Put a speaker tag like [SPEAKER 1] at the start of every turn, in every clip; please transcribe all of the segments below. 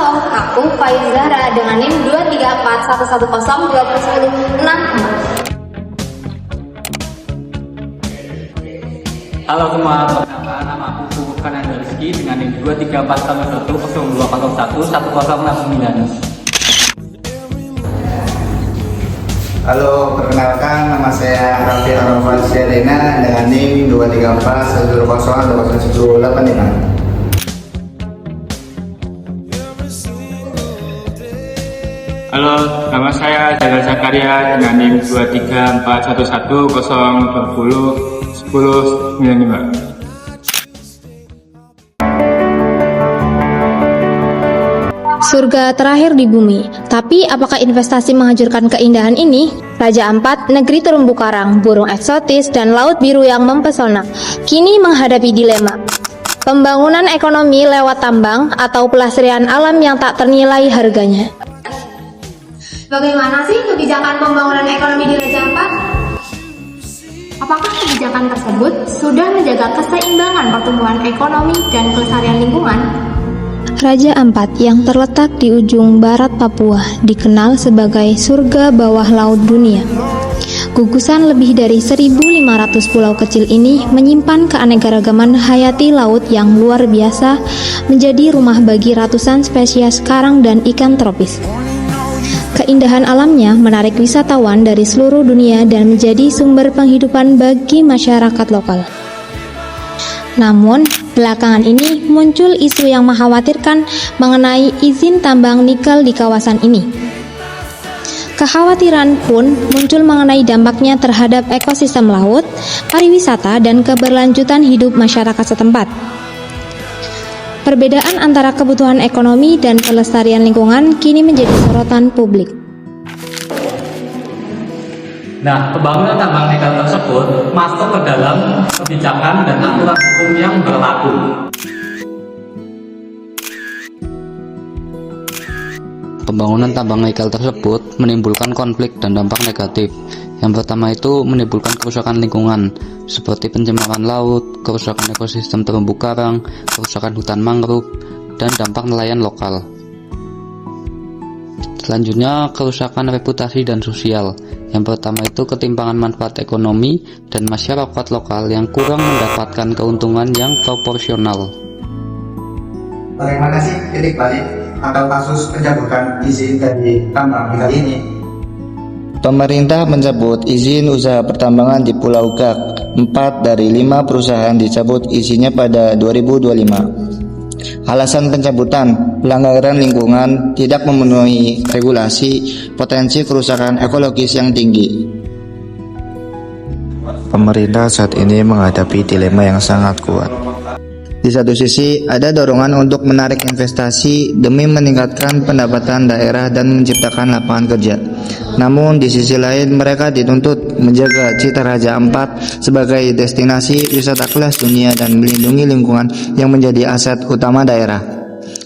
[SPEAKER 1] Halo, aku Faiz Zahra dengan NIM 23411021064.
[SPEAKER 2] Halo semua, perkenalkan nama aku Furkan Anda Rizky dengan NIM 23411021061.
[SPEAKER 3] Halo, perkenalkan nama saya Raffi Arafat Syarina dengan NIM 23410021085.
[SPEAKER 4] Halo, nama saya Jalal Zakaria dengan NIM 23411101095.
[SPEAKER 5] Surga terakhir di bumi. Tapi apakah investasi menghancurkan keindahan ini? Raja Ampat, negeri terumbu karang, burung eksotis, dan laut biru yang mempesona, kini menghadapi dilema. Pembangunan ekonomi lewat tambang atau pelestarian alam yang tak ternilai harganya.
[SPEAKER 1] Bagaimana sih kebijakan pembangunan ekonomi di Raja Ampat? Apakah kebijakan tersebut sudah menjaga keseimbangan pertumbuhan ekonomi dan kelestarian lingkungan?
[SPEAKER 5] Raja Ampat yang terletak di ujung barat Papua dikenal sebagai surga bawah laut dunia. Gugusan lebih dari 1.500 pulau kecil ini menyimpan keanekaragaman hayati laut yang luar biasa, menjadi rumah bagi ratusan spesies karang dan ikan tropis. Keindahan alamnya menarik wisatawan dari seluruh dunia dan menjadi sumber penghidupan bagi masyarakat lokal. Namun, belakangan ini muncul isu yang mengkhawatirkan mengenai izin tambang nikel di kawasan ini. Kekhawatiran pun muncul mengenai dampaknya terhadap ekosistem laut, pariwisata, dan keberlanjutan hidup masyarakat setempat. Perbedaan antara kebutuhan ekonomi dan pelestarian lingkungan kini menjadi sorotan publik.
[SPEAKER 2] Nah, pembangunan tambang nikel tersebut masuk ke dalam kebijakan dan aturan hukum yang berlaku.
[SPEAKER 6] Pembangunan tambang nikel tersebut menimbulkan konflik dan dampak negatif. Yang pertama itu menimbulkan kerusakan lingkungan seperti pencemaran laut, kerusakan ekosistem terumbu karang, kerusakan hutan mangrove, dan dampak nelayan lokal. Selanjutnya, kerusakan reputasi dan sosial. Yang pertama itu ketimpangan manfaat ekonomi dan masyarakat lokal yang kurang mendapatkan keuntungan yang proporsional.
[SPEAKER 3] Bagaimana sih titik balik atau kasus pencabutan izin dari tambang nikel ini? Pemerintah mencabut izin usaha pertambangan di Pulau Gak. 4 dari 5 perusahaan dicabut izinnya pada 2025. Alasan pencabutan, pelanggaran lingkungan, tidak memenuhi regulasi, potensi kerusakan ekologis yang tinggi. Pemerintah saat ini menghadapi dilema yang sangat kuat. Di satu sisi, ada dorongan untuk menarik investasi demi meningkatkan pendapatan daerah dan menciptakan lapangan kerja. Namun, di sisi lain, mereka dituntut menjaga cita Raja Ampat sebagai destinasi wisata kelas dunia dan melindungi lingkungan yang menjadi aset utama daerah.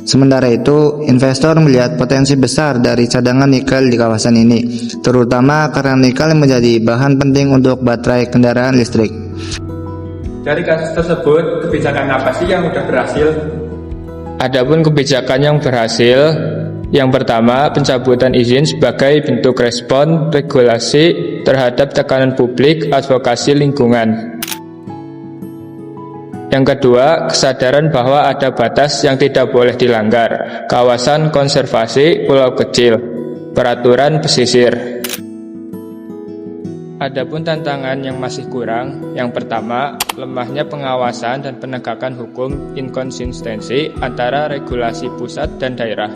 [SPEAKER 3] Sementara itu, investor melihat potensi besar dari cadangan nikel di kawasan ini, terutama karena nikel menjadi bahan penting untuk baterai kendaraan listrik.
[SPEAKER 4] Dari kasus tersebut, kebijakan apa sih yang sudah berhasil? Adapun kebijakan yang berhasil, yang pertama, pencabutan izin sebagai bentuk respon regulasi terhadap tekanan publik advokasi lingkungan. Yang kedua, kesadaran bahwa ada batas yang tidak boleh dilanggar, kawasan konservasi pulau kecil, peraturan pesisir. Adapun tantangan yang masih kurang, yang pertama, lemahnya pengawasan dan penegakan hukum, inkonsistensi antara regulasi pusat dan daerah.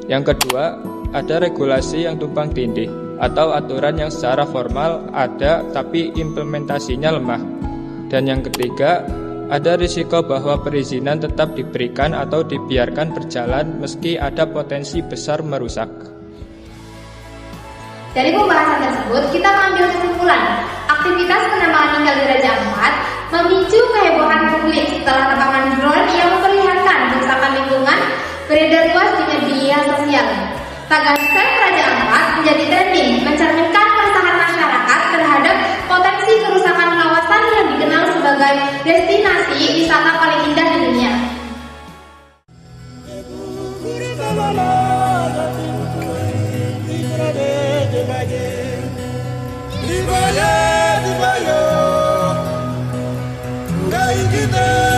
[SPEAKER 4] Yang kedua, ada regulasi yang tumpang tindih atau aturan yang secara formal ada tapi implementasinya lemah. Dan yang ketiga, ada risiko bahwa perizinan tetap diberikan atau dibiarkan berjalan meski ada potensi besar merusak.
[SPEAKER 1] Dari pembahasan tersebut, kita mengambil kesimpulan, aktivitas penambangan nikel di Raja Ampat memicu kehebohan publik setelah tambangan drone yang memperlihatkan kerusakan lingkungan beredar luas di media sosial. Tagar Save Raja Ampat menjadi trending, mencerminkan keresahan masyarakat terhadap potensi kerusakan kawasan yang dikenal sebagai destinasi wisata paling indah di dunia.
[SPEAKER 7] Dibayo, ngai kita